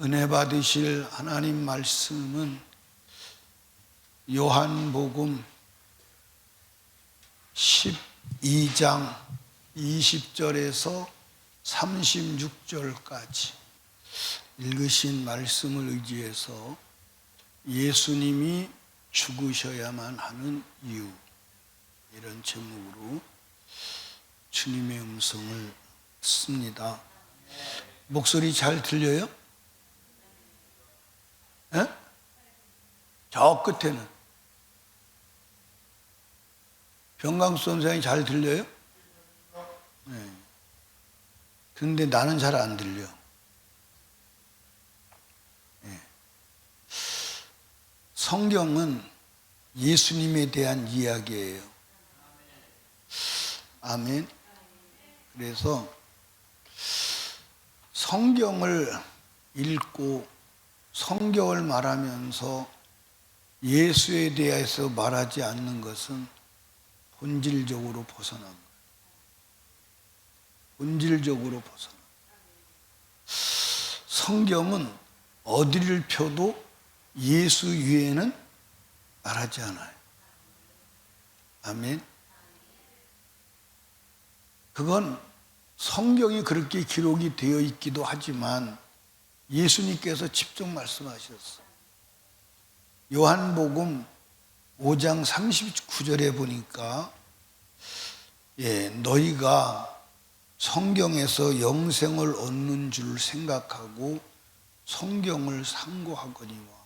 은혜 받으실 하나님 말씀은 요한복음 12장 20절에서 36절까지 읽으신 말씀을 의지해서 예수님이 죽으셔야만 하는 이유, 이런 제목으로 주님의 음성을 씁니다. 목소리 잘 들려요? 에? 저 끝에는 병강수 선생이 잘 들려요? 네. 그런데 나는 잘 안 들려. 네. 성경은 예수님에 대한 이야기예요. 아멘. 그래서 성경을 읽고 성경을 말하면서 예수에 대해서 말하지 않는 것은 본질적으로 벗어난 거예요. 본질적으로 벗어난 거예요. 성경은 어디를 펴도 예수 위에는 말하지 않아요. 아멘. 그건 성경이 그렇게 기록이 되어 있기도 하지만 예수님께서 직접 말씀하셨어요. 요한복음 5장 39절에 보니까 너희가 성경에서 영생을 얻는 줄 생각하고 성경을 상고하거니와,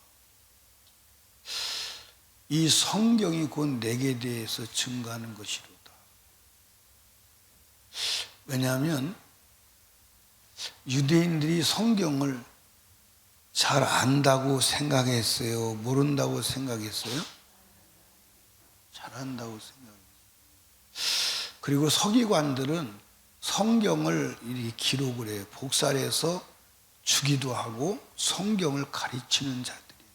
이 성경이 곧 내게 대해서 증거하는 것이로다. 왜냐하면 유대인들이 성경을 잘 안다고 생각했어요? 모른다고 생각했어요? 잘 안다고 생각했어요. 그리고 서기관들은 성경을 이렇게 기록을 해요. 복살해서 주기도 하고 성경을 가르치는 자들이에요.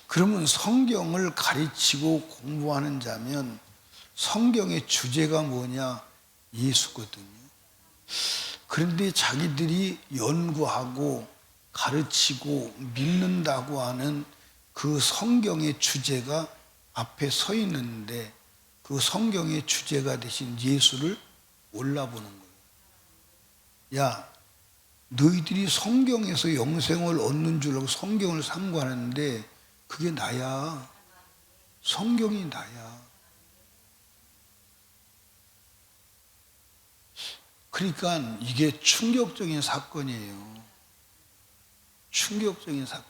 그러면 성경을 가르치고 공부하는 자면 성경의 주제가 뭐냐? 예수거든요. 그런데 자기들이 연구하고 가르치고 믿는다고 하는 그 성경의 주제가 앞에 서 있는데 그 성경의 주제가 되신 예수를 몰라보는 거예요. 야, 너희들이 성경에서 영생을 얻는 줄 알고 성경을 상고하는데 그게 나야. 성경이 나야. 그러니까 이게 충격적인 사건이에요. 충격적인 사건.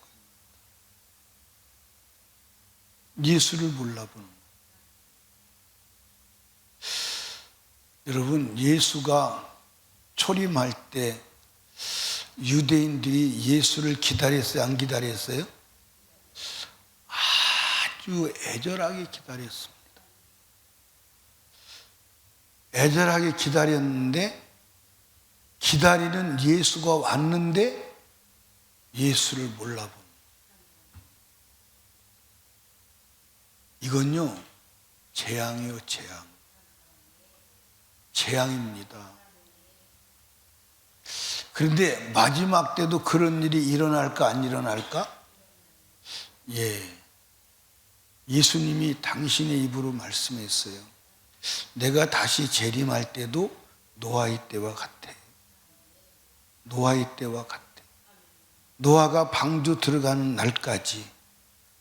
예수를 몰라보는 거예요. 여러분, 예수가 초림할 때 유대인들이 예수를 기다렸어요? 안 기다렸어요? 아주 애절하게 기다렸습니다. 애절하게 기다렸는데 기다리는 예수가 왔는데 예수를 몰라본, 이건요 재앙이요, 재앙. 재앙입니다. 그런데 마지막 때도 그런 일이 일어날까 안 일어날까? 예수님이 당신의 입으로 말씀했어요. 내가 다시 재림할 때도 노아의 때와 같아. 노아의 때와 같아. 노아가 방주 들어가는 날까지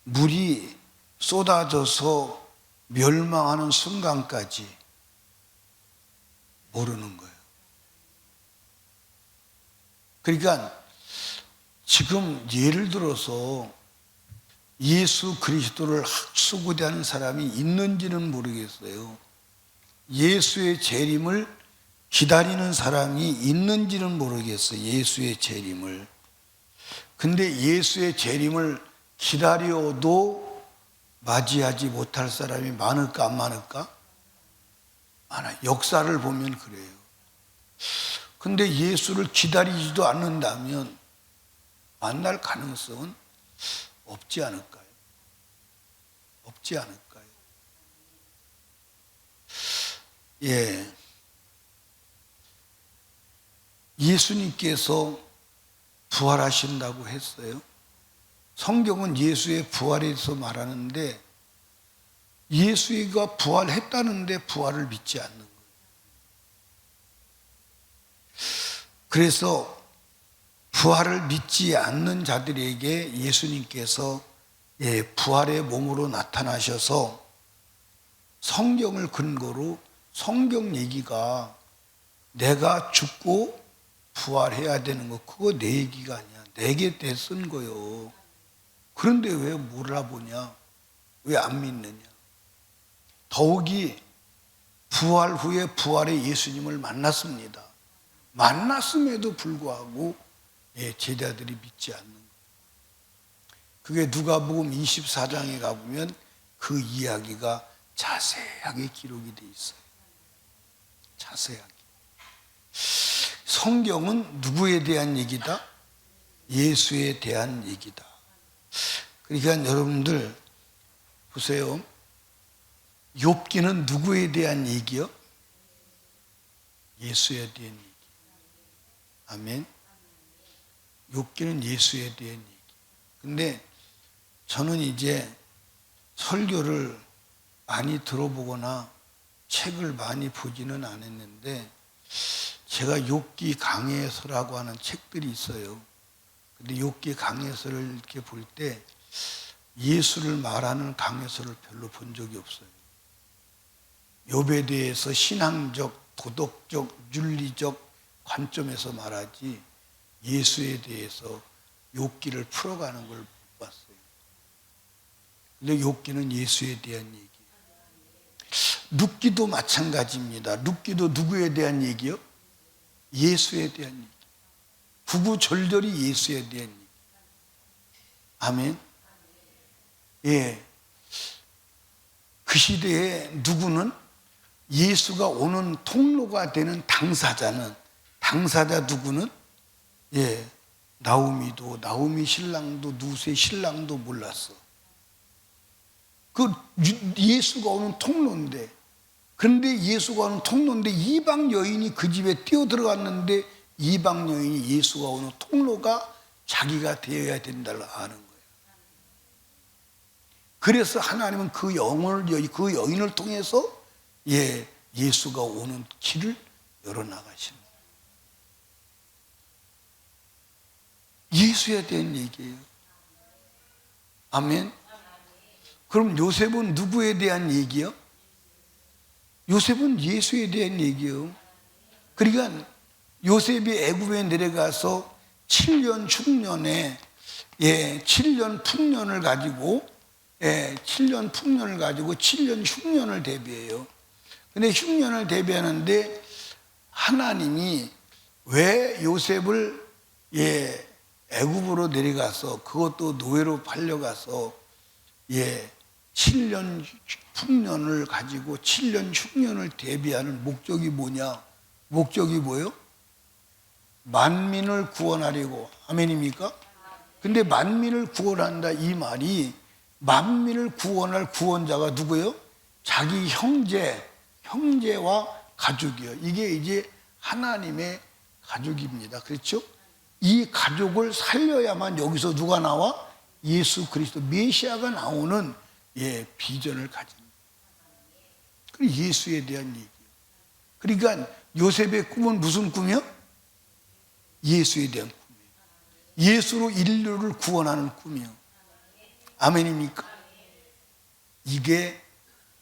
물이 쏟아져서 멸망하는 순간까지 모르는 거예요. 그러니까 지금 예를 들어서 예수 그리스도를 학수고대하는 사람이 있는지는 모르겠어요. 예수의 재림을 기다리는 사람이 있는지는 모르겠어요. 예수의 재림을. 근데 예수의 재림을 기다려도 맞이하지 못할 사람이 많을까 안 많을까? 많아요. 역사를 보면 그래요. 근데 예수를 기다리지도 않는다면 만날 가능성은 없지 않을까요? 없지 않을까요? 예수님께서 부활하신다고 했어요. 성경은 예수의 부활에 대해서 말하는데 예수가 부활했다는데 부활을 믿지 않는 거예요. 그래서 부활을 믿지 않는 자들에게 예수님께서 부활의 몸으로 나타나셔서 성경을 근거로 성경 얘기가 내가 죽고 부활해야 되는 거 그거 내 얘기가 아니야. 내게 쓴 거요. 그런데 왜 몰라보냐? 왜 안 믿느냐? 더욱이 부활 후에 부활의 예수님을 만났습니다. 만났음에도 불구하고 제자들이 믿지 않는 거예요. 그게 누가복음 24장에 가보면 그 이야기가 자세하게 기록이 돼 있어요. 자세하게. 성경은 누구에 대한 얘기다? 예수에 대한 얘기다. 그러니까 여러분들 보세요. 욥기는 누구에 대한 얘기요? 예수에 대한 얘기. 아멘. 욥기는 예수에 대한 얘기. 근데 저는 이제 설교를 많이 들어보거나 책을 많이 보지는 않았는데 제가 욥기 강해서라고 하는 책들이 있어요. 근데 욥기 강해서를 이렇게 볼 때 예수를 말하는 강해서를 별로 본 적이 없어요. 욥에 대해서 신앙적, 도덕적, 윤리적 관점에서 말하지 예수에 대해서 욥기를 풀어가는 걸 못 봤어요. 근데 욥기는 예수에 대한 얘기예요. 룻기도 마찬가지입니다. 룻기도 누구에 대한 얘기요? 예수에 대한 얘기. 구구절절히 예수에 대한 얘기. 아멘. 예. 그 시대에 누구는 예수가 오는 통로가 되는 당사자 누구는 나오미 신랑도 누세 신랑도 몰랐어. 그 예수가 오는 통로인데, 그런데 예수가 오는 통로인데 이방 여인이 그 집에 뛰어 들어갔는데 이방 여인이 예수가 오는 통로가 자기가 되어야 된다고 아는 거예요. 그래서 하나님은 그 여인을 통해서 예수가 오는 길을 열어나가시는 거예요. 예수에 대한 얘기예요. 아멘. 그럼 요셉은 누구에 대한 얘기요? 요셉은 예수에 대한 얘기요. 그러니까 요셉이 애굽에 내려가서 7년 흉년에 7년 풍년을 가지고 7년 흉년을 대비해요. 근데 흉년을 대비하는데 하나님이 왜 요셉을 애굽으로 내려가서 그것도 노예로 팔려가서 7년 풍년을 가지고 7년 흉년을 대비하는 목적이 뭐냐? 목적이 뭐예요? 만민을 구원하려고. 아멘입니까? 근데 만민을 구원한다 이 말이 만민을 구원할 구원자가 누구예요? 자기 형제와 가족이요. 이게 이제 하나님의 가족입니다. 그렇죠? 이 가족을 살려야만 여기서 누가 나와? 예수 그리스도 메시아가 나오는 비전을 가집니다. 그리고 예수에 대한 얘기예요. 그러니까 요셉의 꿈은 무슨 꿈이요? 예수에 대한 꿈이에요. 예수로 인류를 구원하는 꿈이요. 아멘입니까? 이게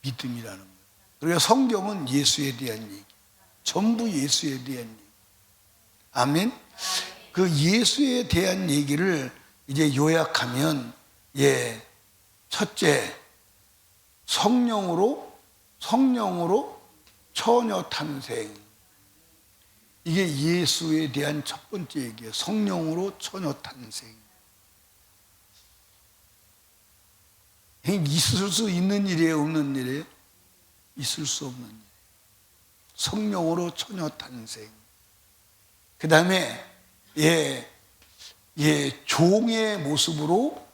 믿음이라는 거예요. 그러니까 성경은 예수에 대한 얘기, 전부 예수에 대한 얘기. 아멘. 그 예수에 대한 얘기를 이제 요약하면 첫째 성령으로 처녀 탄생. 이게 예수에 대한 첫 번째 얘기예요. 성령으로 처녀 탄생. 있을 수 있는 일이에요, 없는 일이에요? 있을 수 없는 일. 성령으로 처녀 탄생. 그 다음에 종의 모습으로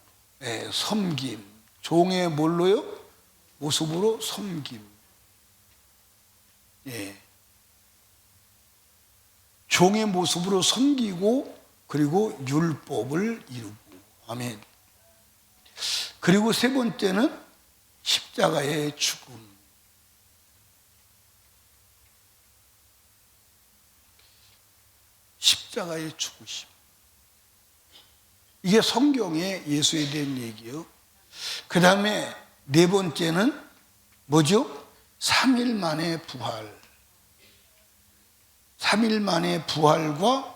섬김. 종의 뭘로요? 모습으로 섬김. 종의 모습으로 섬기고 그리고 율법을 이루고. 아멘. 그리고 세 번째는 십자가의 죽음. 십자가의 죽으심. 이게 성경의 예수에 대한 얘기예요. 그 다음에 네 번째는 뭐죠? 3일 만에 부활. 3일 만에 부활과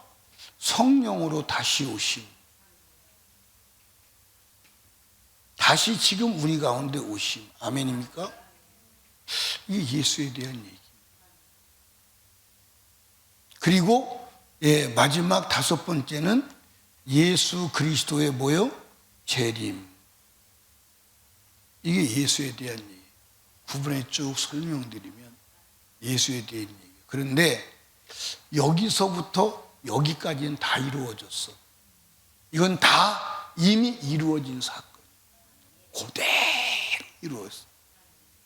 성령으로 다시 오심. 다시 지금 우리 가운데 오심. 아멘입니까? 이게 예수에 대한 얘기. 그리고 마지막 다섯 번째는 예수 그리스도의 뭐요? 재림. 이게 예수에 대한 얘기. 구분해 쭉 설명드리면 예수에 대한 얘기. 그런데 여기서부터 여기까지는 다 이루어졌어. 이건 다 이미 이루어진 사건. 그대로 이루어졌어.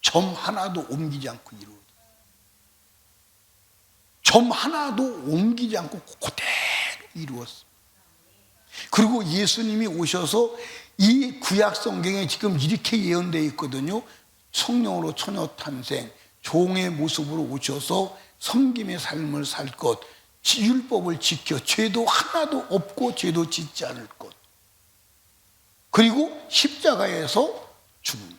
점 하나도 옮기지 않고 이루어졌어. 점 하나도 옮기지 않고 그대로 이루었어. 그리고 예수님이 오셔서 이 구약 성경에 지금 이렇게 예언되어 있거든요. 성령으로 처녀 탄생, 종의 모습으로 오셔서 섬김의 삶을 살 것, 율법을 지켜 죄도 하나도 없고 죄도 짓지 않을 것. 그리고 십자가에서 죽음.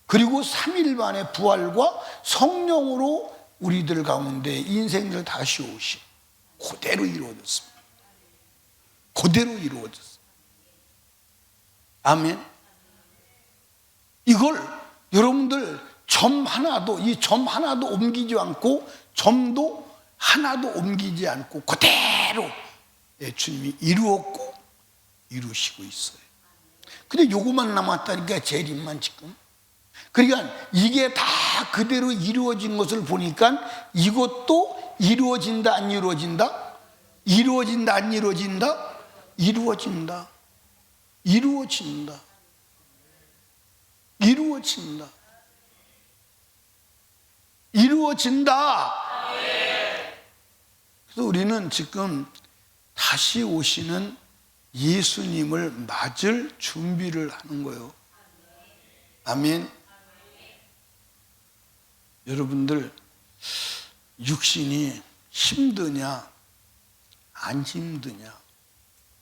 그리고 3일 만에 부활과 성령으로 우리들 가운데 인생을 다시 오심. 그대로 이루어졌습니다. 그대로 이루어졌습니다. 아멘. 이걸 여러분들 점 하나도, 이 점 하나도 옮기지 않고 점도 하나도 옮기지 않고 그대로 주님이 이루었고 이루시고 있어요. 근데 요것만 남았다니까, 재림만 지금. 그러니까 이게 다 그대로 이루어진 것을 보니까 이것도 이루어진다, 안 이루어진다? 이루어진다, 안 이루어진다? 이루어진다. 이루어진다. 이루어진다. 이루어진다. 그래서 우리는 지금 다시 오시는 예수님을 맞을 준비를 하는 거예요. 아멘. 여러분들 육신이 힘드냐 안 힘드냐,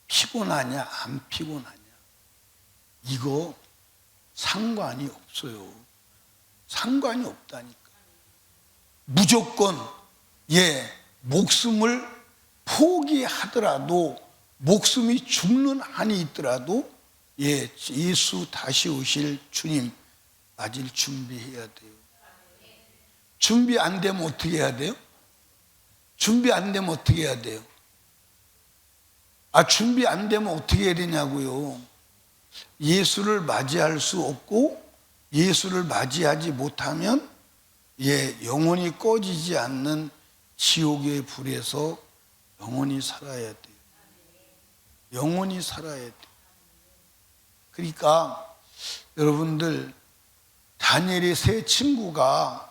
피곤하냐 안 피곤하냐, 이거 상관이 없어요. 상관이 없다니까. 무조건 목숨을 포기하더라도, 목숨이 죽는 한이 있더라도 예수 다시 오실 주님 맞을 준비해야 돼요. 준비 안 되면 어떻게 해야 돼요? 준비 안 되면 어떻게 해야 돼요? 준비 안 되면 어떻게 해야 되냐고요. 예수를 맞이할 수 없고 예수를 맞이하지 못하면 영원히 꺼지지 않는 지옥의 불에서 영원히 살아야 돼요. 영원히 살아야 돼요. 그러니까 여러분들, 다니엘의 세 친구가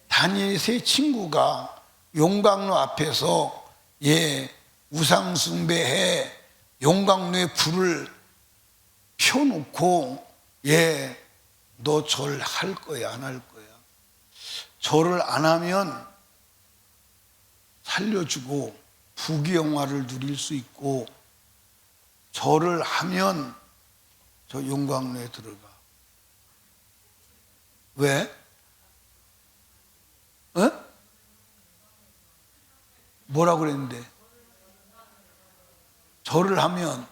다니엘의 세 친구가 용광로 앞에서 우상 숭배해 용광로에 불을 펴놓고 너 절 할 거야 안 할 거야? 절을 안 하면 살려주고 부귀영화를 누릴 수 있고, 절을 하면 저 용광로에 들어가. 왜? 뭐라고 그랬는데? 절을 하면,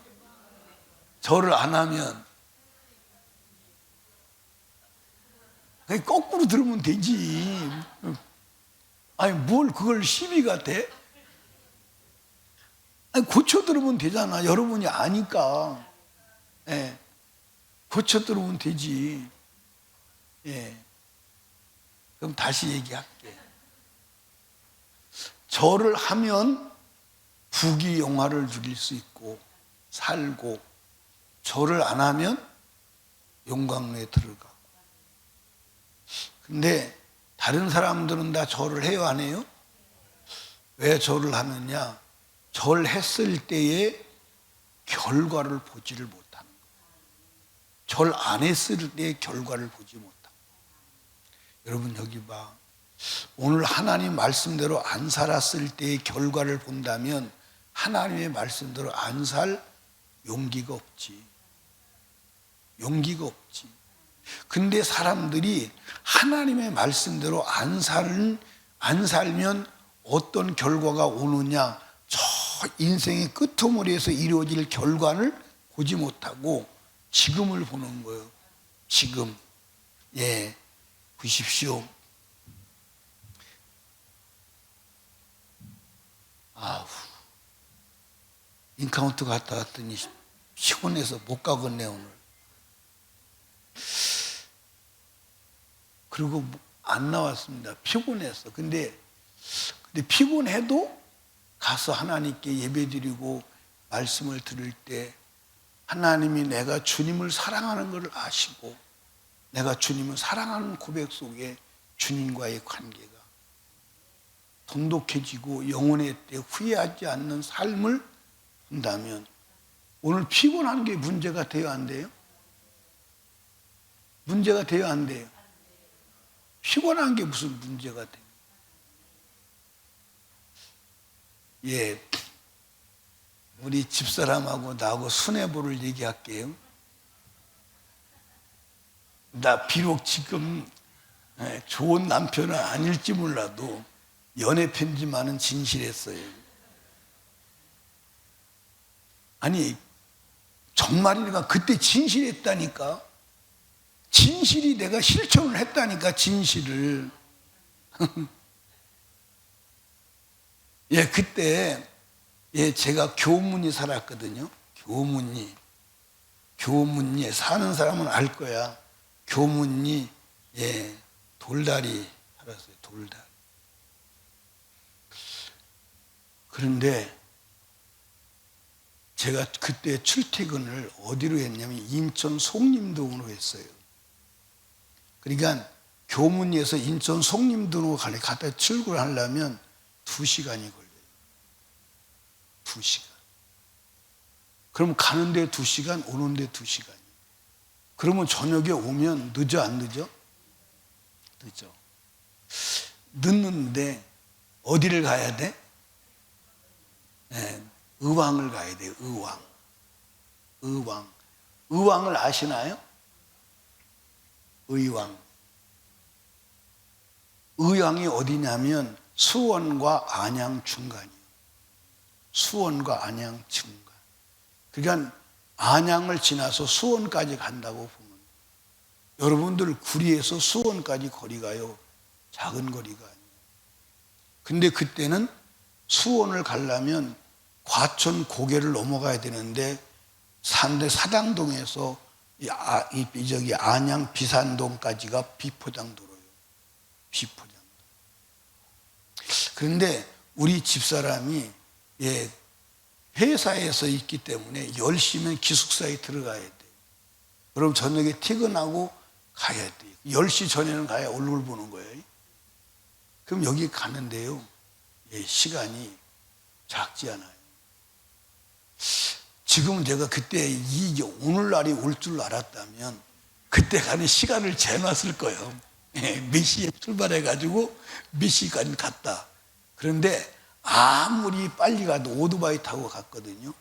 절을 안 하면, 그냥 거꾸로 들으면 되지. 뭘 그걸 시비가 돼? 고쳐 들으면 되잖아. 여러분이 아니까. 고쳐 들으면 되지. 그럼 다시 얘기할게. 절을 하면 부귀영화를 누릴 수 있고 살고, 절을 안 하면 용광로에 들어가고. 근데 다른 사람들은 다 절을 해요 안 해요? 왜 절을 하느냐? 절했을 때의 결과를 보지를 못하는 거예요. 절 안 했을 때의 결과를 보지 못하는 거예요. 여러분 여기 봐. 오늘 하나님 말씀대로 안 살았을 때의 결과를 본다면 하나님의 말씀대로 안 살 용기가 없지. 용기가 없지. 근데 사람들이 하나님의 말씀대로 안 살면 어떤 결과가 오느냐, 저 인생의 끄트머리에서 이루어질 결과를 보지 못하고 지금을 보는 거예요. 지금. 예, 보십시오. 아우, 인카운트 갔다 왔더니 피곤해서 못 가겠네 오늘. 그리고 안 나왔습니다. 피곤했어. 근데 피곤해도 가서 하나님께 예배드리고 말씀을 들을 때 하나님이 내가 주님을 사랑하는 것을 아시고 내가 주님을 사랑하는 고백 속에 주님과의 관계가 돈독해지고 영혼의 때 후회하지 않는 삶을 본다면 오늘 피곤한 게 문제가 돼요, 안 돼요? 문제가 돼요, 안 돼요? 피곤한 게 무슨 문제가 돼요? 예, 우리 집사람하고 나하고 수뇌부를 얘기할게요. 나 비록 지금 좋은 남편은 아닐지 몰라도 연애 편지만은 진실했어요. 아니 정말이니까 그때 진실했다니까. 진실이 내가 실천을 했다니까. 진실을. 예, 그때 제가 교문이 살았거든요. 교문리에 사는 사람은 알 거야. 교문리 돌다리 살았어요. 돌다리. 그런데 제가 그때 출퇴근을 어디로 했냐면 인천 송림동으로 했어요. 그러니까 교문리에서 인천 송림동으로 갔다 출근하려면 2시간이 걸려요. 2시간. 그럼 가는데 2시간, 오는데 2시간이에요. 그러면 저녁에 오면 늦어, 안 늦어? 늦어. 늦는데 어디를 가야 돼? 의왕을 가야 돼요. 의왕. 의왕을 아시나요? 의왕이 어디냐면 수원과 안양 중간이에요. 수원과 안양 중간. 그러니까 안양을 지나서 수원까지 간다고 보면 여러분들 구리에서 수원까지 거리가요. 작은 거리가 아니에요. 근데 그때는 수원을 가려면 과천 고개를 넘어가야 되는데 사당동에서 저기 안양 비산동까지가 비포장도로예요. 비포장도. 그런데 우리 집사람이 회사에서 있기 때문에 10시면 기숙사에 들어가야 돼요. 그럼 저녁에 퇴근하고 가야 돼요. 10시 전에는 가야 얼굴 보는 거예요. 그럼 여기 가는데요. 시간이 작지 않아요. 지금 제가 그때 오늘날이 올 줄 알았다면 그때 가는 시간을 재놨을 거예요. 몇 시에 출발해가지고 몇 시까지 갔다. 그런데 아무리 빨리 가도 오토바이 타고 갔거든요.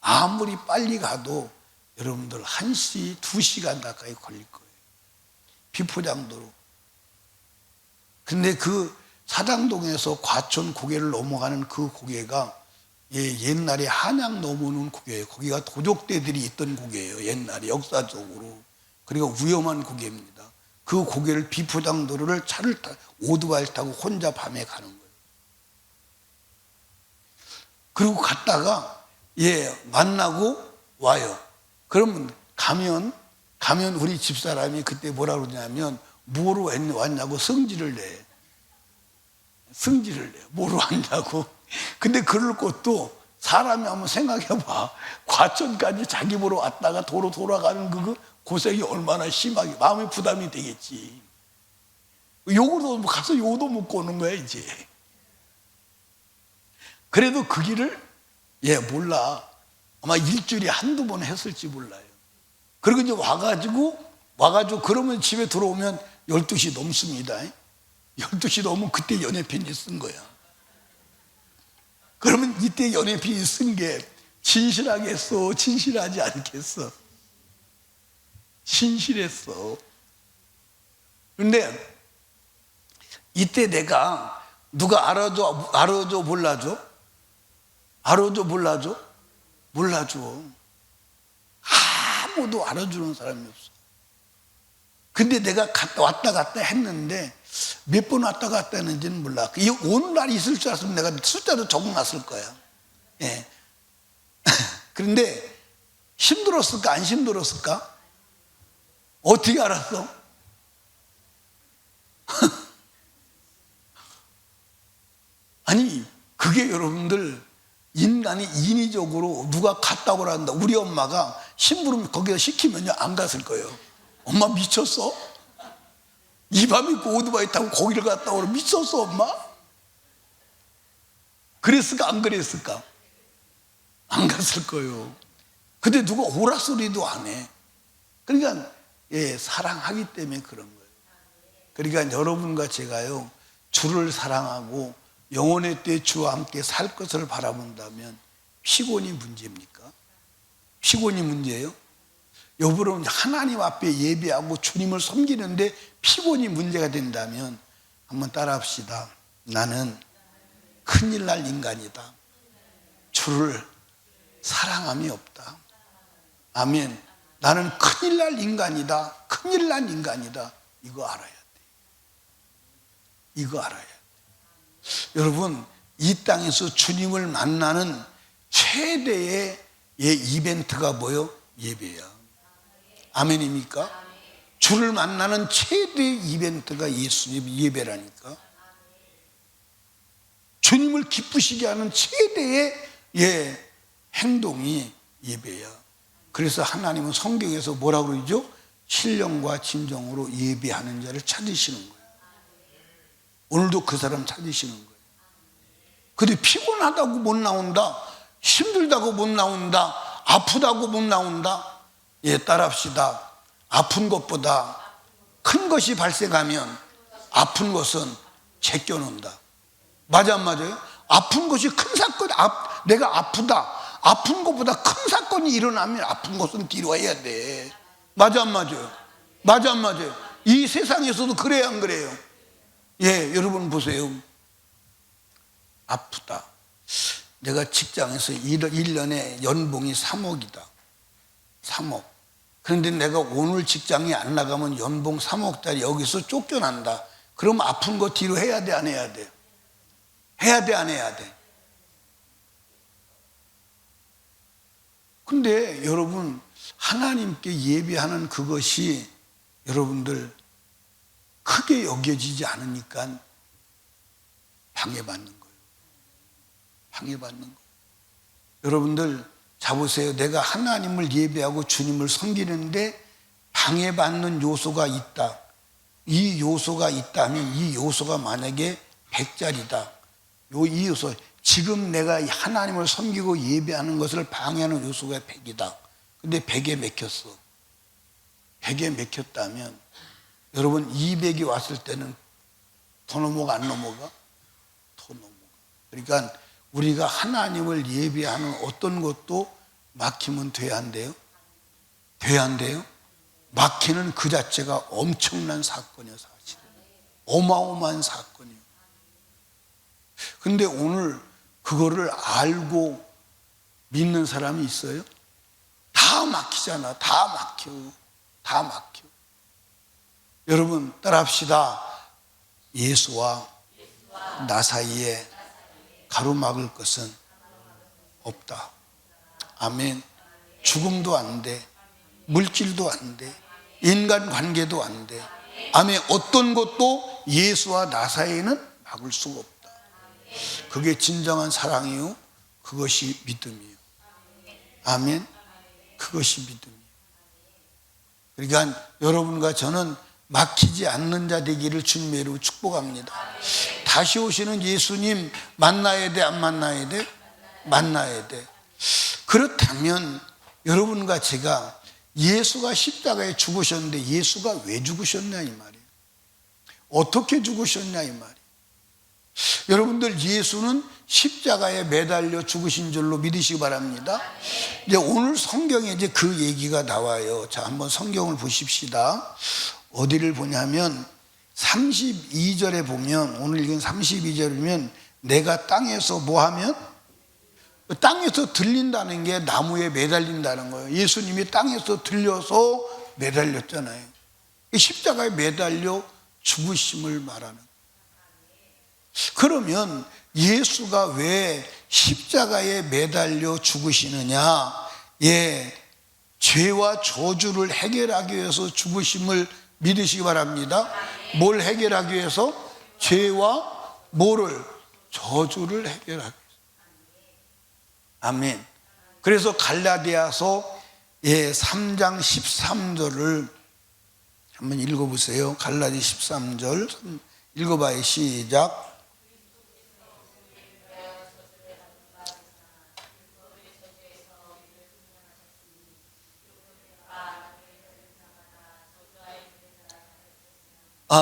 아무리 빨리 가도 여러분들 1시, 2시간 가까이 걸릴 거예요. 비포장도로. 근데 그 사당동에서 과천 고개를 넘어가는 그 고개가 옛날에 한양 넘어오는 고개예요. 거기가 도적대들이 있던 고개예요. 옛날에 역사적으로. 그리고 위험한 고개입니다. 그 고개를 비포장도로를 오토바이를 타고 혼자 밤에 가는 거예요. 그리고 갔다가 만나고 와요. 그러면 가면 우리 집사람이 그때 뭐라 그러냐면 뭐로 왔냐고 성질을 내. 뭐로 왔냐고. 근데 그럴 것도 사람이 한번 생각해봐. 과천까지 자기 보러 왔다가 도로 돌아가는 그 고생이 얼마나 심하게 마음의 부담이 되겠지. 욕으로 가서 욕도 먹고 오는 거야 이제. 그래도 그 길을 예, 몰라. 아마 일주일에 한두 번 했을지 몰라요. 그리고 이제 와가지고 그러면 집에 들어오면 12시 넘습니다. 12시 넘으면 그때 연애편지 쓴 거야. 그러면 이때 연애편지 쓴 게 진실하겠어? 진실하지 않겠어? 진실했어. 그런데 이때 내가 누가 알아줘 몰라줘? 알아줘 몰라줘? 몰라줘. 아무도 알아주는 사람이 없어. 근데 내가 왔다 갔다 했는데 몇 번 왔다 갔다 했는지는 몰라. 오늘날 있을 줄 알았으면 내가 숫자도 적어놨을 거야. 예. 그런데 힘들었을까 안 힘들었을까? 어떻게 알았어? 아니 그게 여러분들 인간이 인위적으로 누가 갔다고 한다. 우리 엄마가 심부름 거기다 시키면요 안 갔을 거예요. 엄마 미쳤어? 이 밤 입고 오토바이 타고 거기를 갔다 오라. 미쳤어 엄마? 그랬을까 안 그랬을까? 안 갔을 거예요. 근데 누가 오라 소리도 안 해. 그러니까 예, 사랑하기 때문에 그런 거예요. 그러니까 여러분과 제가요 주를 사랑하고 영원의 때 주와 함께 살 것을 바라본다면 피곤이 문제입니까? 피곤이 문제예요? 여러분 하나님 앞에 예배하고 주님을 섬기는데 피곤이 문제가 된다면 한번 따라합시다. 나는 큰일 날 인간이다. 주를 사랑함이 없다. 아멘. 나는 큰일 날 인간이다. 큰일 난 인간이다. 이거 알아야 돼. 이거 알아야 돼. 여러분 이 땅에서 주님을 만나는 최대의 이벤트가 뭐요? 예배야. 아멘입니까? 주를 만나는 최대의 이벤트가 예수님 예배라니까. 주님을 기쁘시게 하는 최대의 행동이 예배야. 그래서 하나님은 성경에서 뭐라고 그러죠? 신령과 진정으로 예배하는 자를 찾으시는 거예요. 오늘도 그 사람 찾으시는 거예요. 근데 피곤하다고 못 나온다, 힘들다고 못 나온다, 아프다고 못 나온다. 예, 따라합시다. 아픈 것보다 큰 것이 발생하면 아픈 것은 제껴놓는다. 맞아 안 맞아요? 아픈 것이 큰 사건, 내가 아프다. 아픈 것보다 큰 사건이 일어나면 아픈 것은 뒤로 해야 돼. 맞아 안 맞아요? 맞아 안 맞아요? 이 세상에서도 그래요 안 그래요? 예, 여러분 보세요. 아프다. 내가 직장에서 1년에 연봉이 3억이다. 3억. 그런데 내가 오늘 직장에 안 나가면 연봉 3억짜리 여기서 쫓겨난다. 그럼 아픈 거 뒤로 해야 돼 안 해야 돼? 해야 돼 안 해야 돼? 근데 여러분 하나님께 예배하는 그것이 여러분들 크게 여겨지지 않으니까 방해받는 거예요. 방해받는 거예요. 여러분들 자보세요. 내가 하나님을 예배하고 주님을 섬기는데 방해받는 요소가 있다. 이 요소가 있다면 이 요소가 만약에 100짜리다. 이 요소, 지금 내가 하나님을 섬기고 예배하는 것을 방해하는 요소가 100이다. 근데 100에 맥혔어. 100에 맥혔다면 여러분 200이 왔을 때는 더 넘어가 안 넘어가? 더 넘어가. 그러니까 우리가 하나님을 예배하는 어떤 것도 막히면 돼야 한대요. 돼야 한대요. 막히는 그 자체가 엄청난 사건이에요. 사실 어마어마한 사건이에요. 근데 오늘 그거를 알고 믿는 사람이 있어요? 다 막히잖아. 다 막혀. 다 막혀. 여러분 따라합시다. 예수와 나 사이에 가로막을 것은 없다. 아멘. 죽음도 안 돼. 물질도 안 돼. 인간관계도 안 돼. 아멘. 어떤 것도 예수와 나 사이에는 막을 수가 없다. 그게 진정한 사랑이요. 그것이 믿음이요. 아멘. 그것이 믿음이요. 그러니까 여러분과 저는 막히지 않는 자 되기를 주님의 이름으로 축복합니다. 다시 오시는 예수님 만나야 돼 안 만나야 돼? 만나야 돼. 그렇다면 여러분과 제가 예수가 십자가에 죽으셨는데 예수가 왜 죽으셨냐 이 말이에요. 어떻게 죽으셨냐 이 말이에요. 여러분들, 예수는 십자가에 매달려 죽으신 줄로 믿으시기 바랍니다. 이제 오늘 성경에 이제 그 얘기가 나와요. 자, 한번 성경을 보십시다. 어디를 보냐면 32절에 보면, 오늘 읽은 32절에 보면, 내가 땅에서 뭐 하면? 땅에서 들린다는 게 나무에 매달린다는 거예요. 예수님이 땅에서 들려서 매달렸잖아요. 십자가에 매달려 죽으심을 말하는. 그러면 예수가 왜 십자가에 매달려 죽으시느냐? 죄와 저주를 해결하기 위해서 죽으심을 믿으시기 바랍니다. 뭘 해결하기 위해서? 죄와 뭐를? 저주를 해결하기 위해서. 아멘. 그래서 갈라디아서 3장 13절을 한번 읽어보세요. 갈라디 13절 읽어봐요. 시작.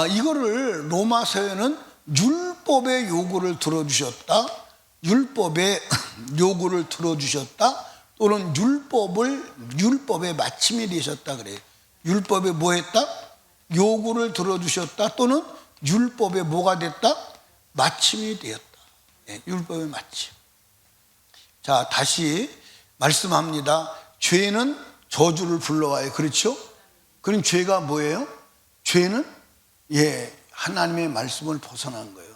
이거를 로마서에는 율법의 요구를 들어주셨다, 율법의 요구를 들어주셨다, 또는 율법의 마침이 되셨다 그래요. 율법에 뭐 했다? 요구를 들어주셨다, 또는 율법에 뭐가 됐다? 마침이 되었다. 율법의 마침. 자, 다시 말씀합니다. 죄는 저주를 불러와요. 그렇죠? 그럼 죄가 뭐예요? 죄는 하나님의 말씀을 벗어난 거예요.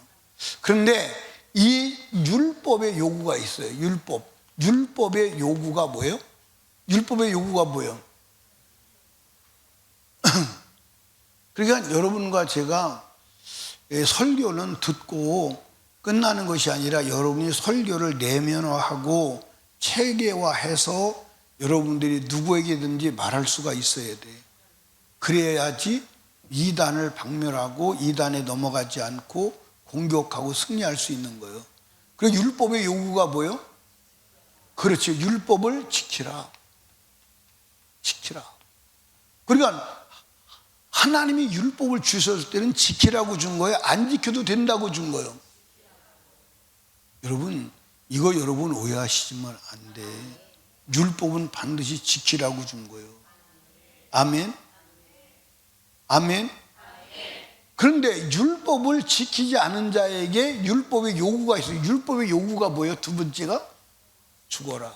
그런데 이 율법의 요구가 있어요. 율법의 요구가 뭐예요? 율법의 요구가 뭐예요? 그러니까 여러분과 제가 설교는 듣고 끝나는 것이 아니라 여러분이 설교를 내면화하고 체계화해서 여러분들이 누구에게든지 말할 수가 있어야 돼. 그래야지 이단을 박멸하고 이단에 넘어가지 않고 공격하고 승리할 수 있는 거예요. 그리고 율법의 요구가 뭐예요? 그렇죠. 율법을 지키라. 그러니까 하나님이 율법을 주셨을 때는 지키라고 준 거예요? 안 지켜도 된다고 준 거예요? 여러분, 이거 여러분 오해하시면 안 돼. 율법은 반드시 지키라고 준 거예요. 아멘. 아멘. 그런데 율법을 지키지 않은 자에게 율법의 요구가 있어요. 율법의 요구가 뭐예요? 두 번째가 죽어라.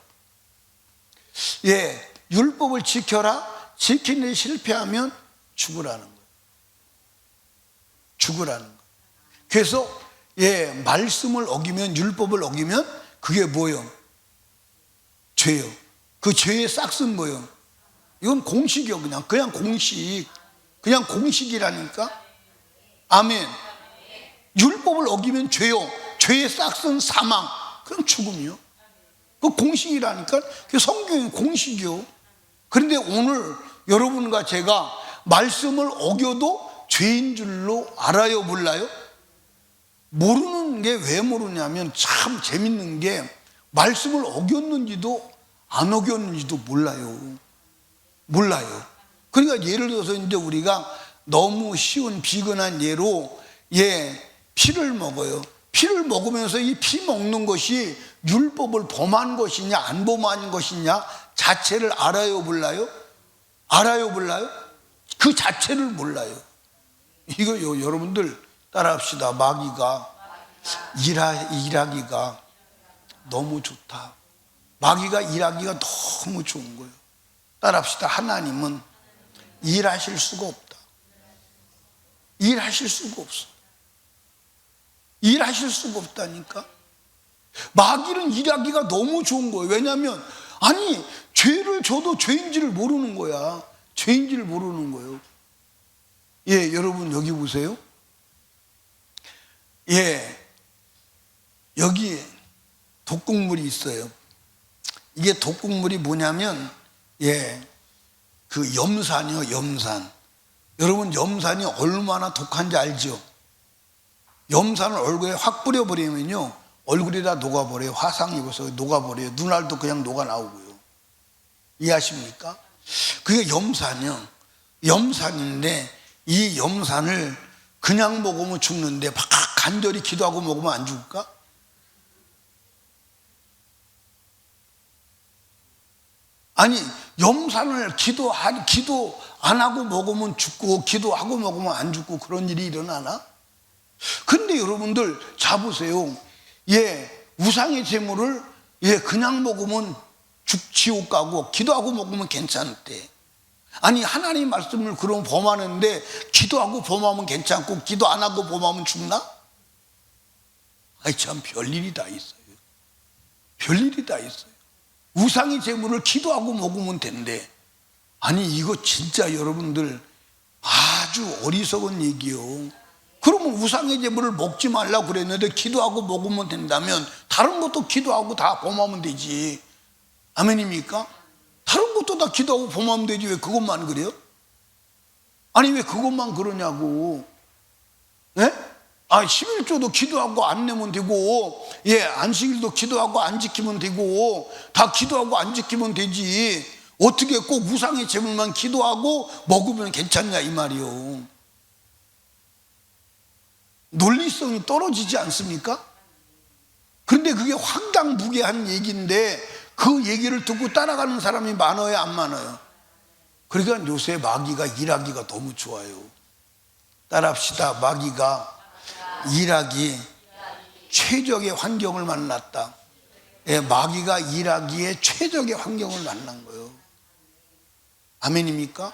율법을 지켜라. 지키는데 실패하면 죽으라는 거예요. 죽으라는 거예요. 그래서 말씀을 어기면, 율법을 어기면 그게 뭐예요? 죄요. 그 죄의 싹은 뭐예요? 이건 공식이요. 그냥 공식. 그냥 공식이라니까. 아멘. 율법을 어기면 죄요. 죄의 싹은 사망. 그럼 죽음이요. 그 공식이라니까. 그 성경의 공식이요. 그런데 오늘 여러분과 제가 말씀을 어겨도 죄인 줄로 알아요, 몰라요? 모르는 게 왜 모르냐면, 참 재밌는 게 말씀을 어겼는지도 안 어겼는지도 몰라요. 그러니까 예를 들어서 이제 우리가 너무 쉬운 비근한 예로 피를 먹어요. 피를 먹으면서 이 피 먹는 것이 율법을 범한 것이냐 안 범한 것이냐 자체를 알아요, 몰라요? 그 자체를 몰라요. 이거 여러분들 따라합시다. 마귀가 일하기가 너무 좋다. 마귀가 일하기가 너무 좋은 거예요. 따라합시다. 하나님은 일하실 수가 없다. 일하실 수가 없어. 일하실 수가 없다니까. 마귀는 일하기가 너무 좋은 거예요. 왜냐하면 죄를 져도 죄인지를 모르는 거야. 죄인지를 모르는 거예요. 여러분 여기 보세요. 여기 독극물이 있어요. 이게 독극물이 뭐냐면 그 염산이요. 염산. 여러분 염산이 얼마나 독한지 알죠? 염산을 얼굴에 확 뿌려버리면요 얼굴이 다 녹아버려요. 화상 입어서 녹아버려요. 눈알도 그냥 녹아 나오고요. 이해하십니까? 그게 염산이요. 염산인데 이 염산을 그냥 먹으면 죽는데 막 간절히 기도하고 먹으면 안 죽을까? 아니 염산을 기도 안 하고 먹으면 죽고 기도하고 먹으면 안 죽고 그런 일이 일어나나? 근데 여러분들 잡으세요. 우상의 제물을 그냥 먹으면 지옥 가고 기도하고 먹으면 괜찮대. 아니 하나님 말씀을 그럼 범하는데 기도하고 범하면 괜찮고 기도 안 하고 범하면 죽나? 아이 참 별일이 다 있어요. 별일이 다 있어요. 우상의 제물을 기도하고 먹으면 된대. 아니 이거 진짜 여러분들 아주 어리석은 얘기요. 그러면 우상의 제물을 먹지 말라고 그랬는데 기도하고 먹으면 된다면 다른 것도 기도하고 다 범하면 되지. 아멘입니까? 다른 것도 다 기도하고 범하면 되지 왜 그것만 그래요? 아니 왜 그것만 그러냐고. 11조도 기도하고 안 내면 되고 안식일도 기도하고 안 지키면 되고 다 기도하고 안 지키면 되지 어떻게 꼭 우상의 제물만 기도하고 먹으면 괜찮냐 이 말이요. 논리성이 떨어지지 않습니까? 그런데 그게 황당무계한 얘기인데 그 얘기를 듣고 따라가는 사람이 많아요 안 많아요? 그러니까 요새 마귀가 일하기가 너무 좋아요. 따라합시다. 마귀가 일하기 최적의 환경을 만났다. 마귀가 일하기에 최적의 환경을 만난 거예요. 아멘입니까?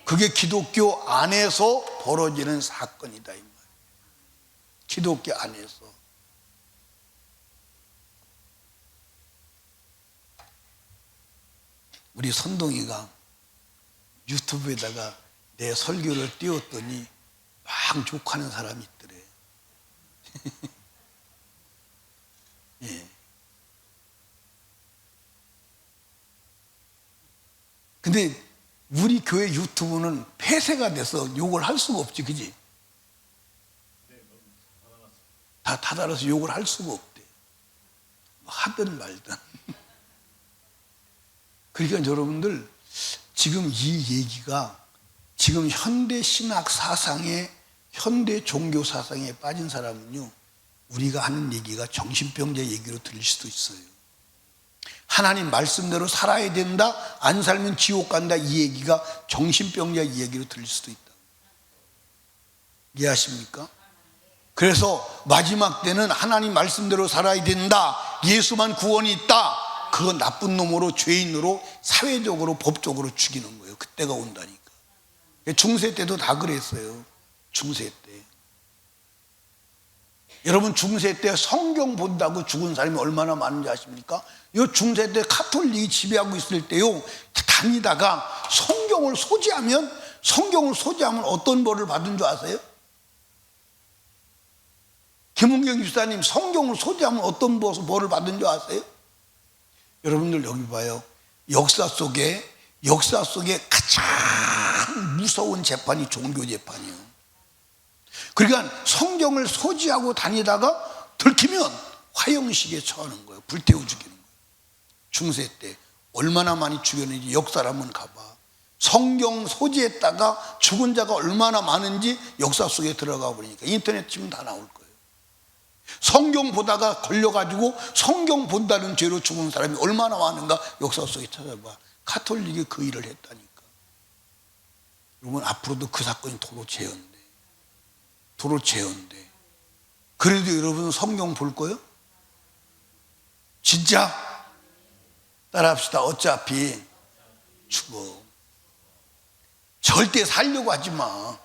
그게 기독교 안에서 벌어지는 사건이다 이 말이에요. 기독교 안에서. 우리 선동이가 유튜브에다가 내 설교를 띄웠더니 막 욕하는 사람이 있더래. 근데 우리 교회 유튜브는 폐쇄가 돼서 욕을 할 수가 없지, 그지? 다 닫아서 욕을 할 수가 없대. 하든 말든. 그러니까 여러분들 지금 이 얘기가 지금 현대 신학 사상에 현대 종교 사상에 빠진 사람은요 우리가 하는 얘기가 정신병자 얘기로 들릴 수도 있어요. 하나님 말씀대로 살아야 된다, 안 살면 지옥 간다 이 얘기가 정신병자 얘기로 들릴 수도 있다. 이해하십니까? 그래서 마지막 때는 하나님 말씀대로 살아야 된다, 예수만 구원이 있다, 그건 나쁜 놈으로 죄인으로 사회적으로 법적으로 죽이는 거예요. 그때가 온다니까. 중세 때도 다 그랬어요. 중세 때. 여러분 중세 때 성경 본다고 죽은 사람이 얼마나 많은지 아십니까? 이 중세 때 카톨릭이 지배하고 있을 때요 다니다가 성경을 소지하면 어떤 벌을 받은 줄 아세요? 김은경 집사님 성경을 소지하면 어떤 벌을 받은 줄 아세요? 여러분들 여기 봐요. 역사 속에 가장 무서운 재판이 종교 재판이에요. 그러니까 성경을 소지하고 다니다가 들키면 화형식에 처하는 거예요. 불태워 죽이는 거예요. 중세 때 얼마나 많이 죽였는지 역사를 한번 가봐. 성경 소지했다가 죽은 자가 얼마나 많은지 역사 속에 들어가 버리니까 인터넷 치면 다 나올 거예요. 성경 보다가 걸려가지고 성경 본다는 죄로 죽은 사람이 얼마나 많은가 역사 속에 찾아봐. 카톨릭이 그 일을 했다니까. 여러분 앞으로도 그 사건이 도로 재현돼. 그래도 여러분 성경 볼 거예요? 진짜? 따라합시다. 어차피 죽어. 절대 살려고 하지 마.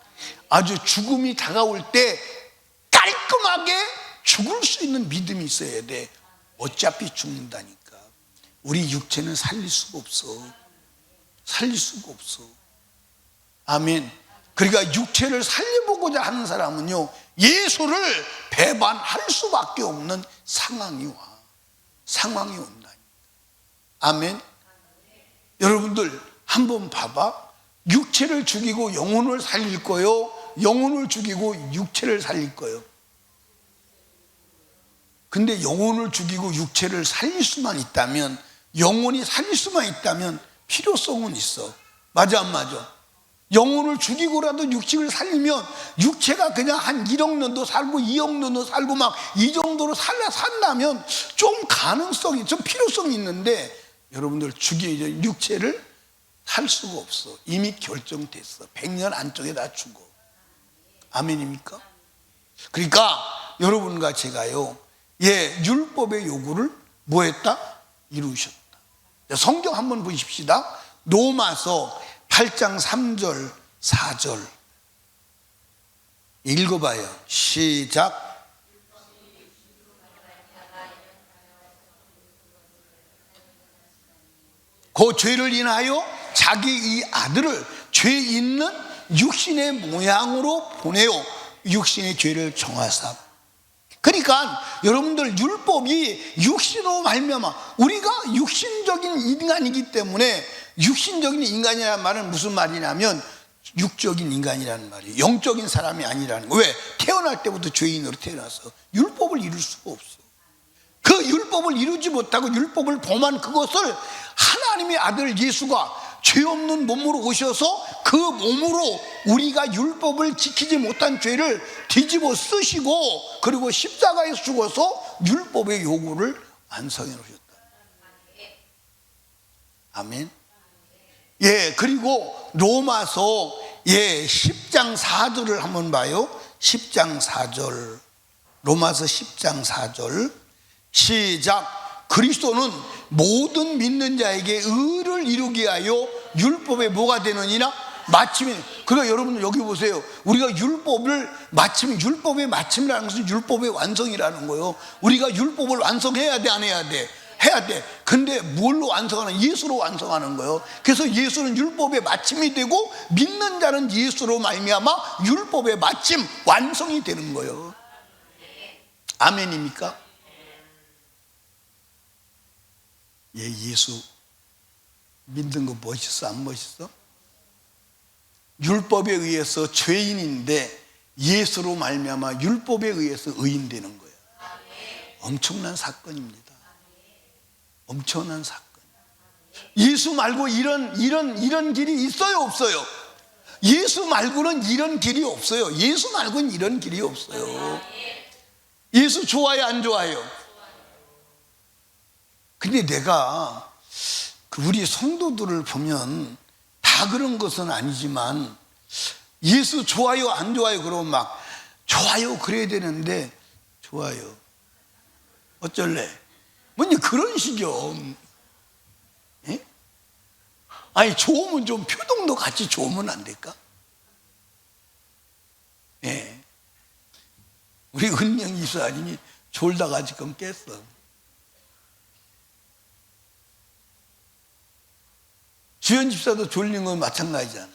아주 죽음이 다가올 때 깔끔하게 죽을 수 있는 믿음이 있어야 돼. 어차피 죽는다니까. 우리 육체는 살릴 수가 없어. 아멘. 그러니까 육체를 살려보고자 하는 사람은요 예수를 배반할 수밖에 없는 상황이 온다니까. 아멘. 여러분들 한번 봐봐. 육체를 죽이고 영혼을 살릴 거요, 영혼을 죽이고 육체를 살릴 거요. 근데 영혼을 죽이고 육체를 살릴 수만 있다면, 영혼이 살릴 수만 있다면 필요성은 있어. 맞아 안 맞아? 영혼을 죽이고라도 육식을 살리면 육체가 그냥 한 1억 년도 살고 2억 년도 살고 막 이 정도로 산다면 좀 가능성이, 좀 필요성이 있는데, 여러분들 육체를 살 수가 없어. 이미 결정됐어. 100년 안쪽에 다 죽어. 아멘입니까? 그러니까 여러분과 제가요, 율법의 요구를 뭐 했다? 이루셨다. 성경 한번 보십시다. 로마서 8장 3절 4절 읽어봐요. 시작. 그 죄를 인하여 자기 이 아들을 죄 있는 육신의 모양으로 보내어 육신의 죄를 정하사. 그러니까 여러분들, 율법이 육신으로 말미암아, 우리가 육신적인 인간이기 때문에, 육신적인 인간이라는 말은 무슨 말이냐면 육적인 인간이라는 말이에요. 영적인 사람이 아니라는 거예요. 왜? 태어날 때부터 죄인으로 태어나서 율법을 이룰 수가 없어. 그 율법을 이루지 못하고 율법을 범한 그것을 하나님의 아들 예수가 죄 없는 몸으로 오셔서 그 몸으로 우리가 율법을 지키지 못한 죄를 뒤집어 쓰시고, 그리고 십자가에 죽어서 율법의 요구를 완성해 놓으셨다. 아멘. 그리고 로마서 10장 4절을 한번 봐요. 10장 4절. 로마서 10장 4절 시작. 그리스도는 모든 믿는 자에게 의를 이루게 하여 율법에 뭐가 되느니라? 마침이. 그러니까 여러분 여기 보세요. 우리가 율법을 마침, 율법의 마침이라는 것은 율법의 완성이라는 거예요. 우리가 율법을 완성해야 돼, 안 해야 돼? 해야 돼. 근데 뭘로 완성하는? 예수로 완성하는 거예요. 그래서 예수는 율법의 마침이 되고, 믿는 자는 예수로 말미암아 율법의 마침, 완성이 되는 거예요. 아멘입니까? 예수 믿는 거 멋있어, 안 멋있어? 율법에 의해서 죄인인데 예수로 말미암아 율법에 의해서 의인 되는 거예요. 엄청난 사건입니다. 엄청난 사건. 예수 말고 이런 길이 있어요, 없어요? 예수 말고는 이런 길이 없어요. 예수 말고는 이런 길이 없어요. 예수 좋아요, 안 좋아요? 근데 내가 우리 성도들을 보면 다 그런 것은 아니지만, 예수 좋아요, 안 좋아요? 그러면 막 좋아요, 그래야 되는데 좋아요, 어쩔래? 뭔지 그런 식이요. 예? 아니, 좋으면 좀 표동도 같이 좋으면 안 될까? 우리 은영 이사님이 졸다가 지금 깼어. 주연 집사도 졸린 건 마찬가지잖아.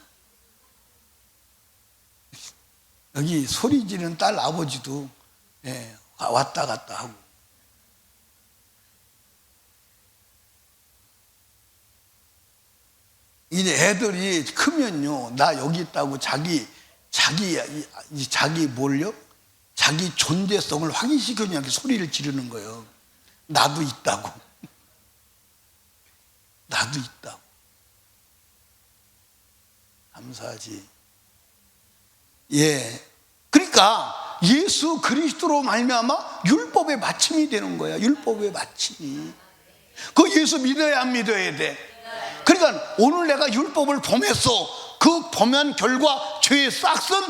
여기 소리 지르는 딸 아버지도 왔다 갔다 하고. 이제 애들이 크면요, 나 여기 있다고 자기 뭘요? 자기 존재성을 확인시키려고 이렇게 소리를 지르는 거예요. 나도 있다고. 나도 있다고. 감사하지. 그러니까 예수 그리스도로 말미암아 율법의 마침이 되는 거야. 율법의 마침이. 그 예수 믿어야 안 믿어야 돼? 그러니까 오늘 내가 율법을 범했어. 그 범한 결과 죄의 싹은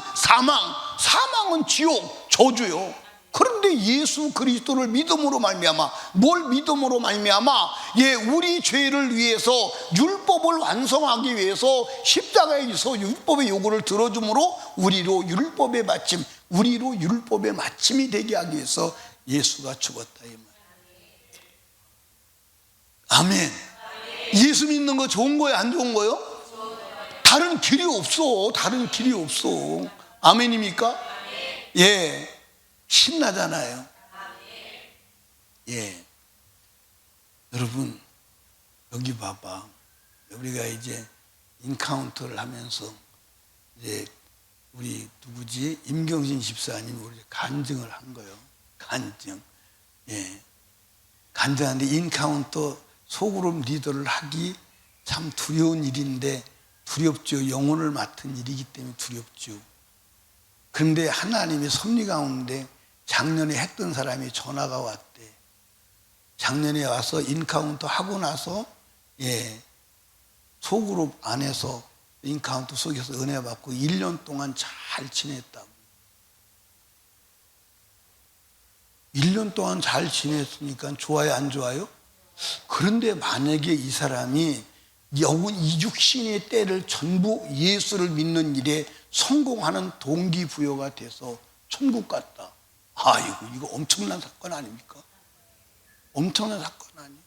사망은 지옥, 저주요. 그런데 예수 그리스도를 믿음으로 말미암아, 뭘 믿음으로 말미암아? 우리 죄를 위해서, 율법을 완성하기 위해서 십자가에서 율법의 요구를 들어줌으로 우리로 율법의 마침이 되게 하기 위해서 예수가 죽었다, 이 말. 아멘. 예수 믿는 거 좋은 거예요, 안 좋은 거예요? 다른 길이 없어. 다른 길이 없어. 아멘입니까? 신나잖아요. 여러분, 여기 봐봐. 우리가 이제 인카운터를 하면서 이제 우리 누구지? 임경신 집사님 우리 간증을 한 거예요. 간증. 간증하는데 인카운터 소그룹 리더를 하기 참 두려운 일인데 두렵죠. 영혼을 맡은 일이기 때문에 두렵죠. 그런데 하나님의 섭리 가운데 작년에 했던 사람이 전화가 왔대. 작년에 와서 인카운트 하고 나서 소그룹 안에서 인카운트 속에서 은혜 받고 1년 동안 잘 지냈다고. 1년 동안 잘 지냈으니까 좋아요, 안 좋아요? 그런데 만약에 이 사람이 이 육신의 때를 전부 예수를 믿는 일에 성공하는 동기부여가 돼서 천국 갔다. 아이고, 이거 엄청난 사건 아닙니까? 엄청난 사건 아니에요?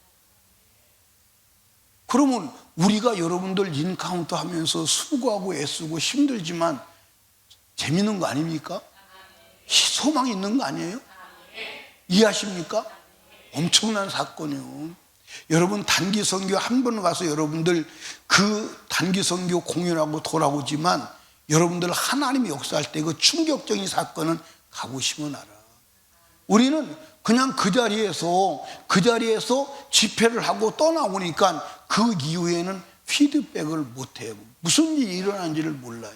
그러면 우리가 여러분들 인카운트 하면서 수고하고 애쓰고 힘들지만 재밌는 거 아닙니까? 소망이 있는 거 아니에요? 이해하십니까? 엄청난 사건이요. 여러분 단기 선교 한 번 가서 여러분들 그 단기 선교 공연하고 돌아오지만 여러분들 하나님이 역사할 때 그 충격적인 사건은 가보시면 알아. 우리는 그냥 그 자리에서 집회를 하고 떠나오니까 그 이후에는 피드백을 못해요. 무슨 일이 일어난지를 몰라요.